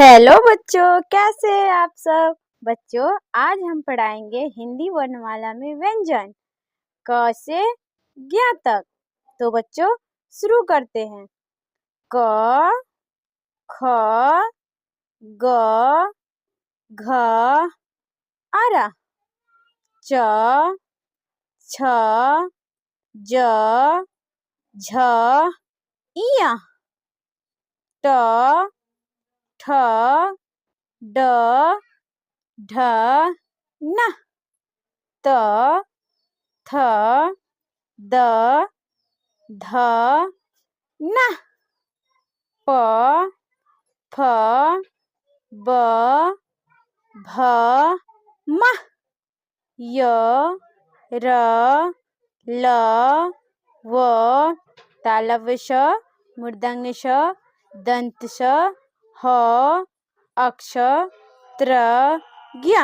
Hello बच्चों, कैसे हैं आप सब। बच्चों, आज हम पढ़ाएंगे हिंदी वर्णमाला में व्यंजन क से ज्ञ तक। तो बच्चों, शुरू करते हैं। क, ख, ग, घ, आरा, च, छ, ज, झ, इया, ट, ठ, ड, ढ, न, त, थ, द, ध, न, प, फ, ब, भ, म, य, र, ल, व, तालव्य श, मूर्धन्य ष, दंत श, ह, अक्ष, त्र, ज्ञ।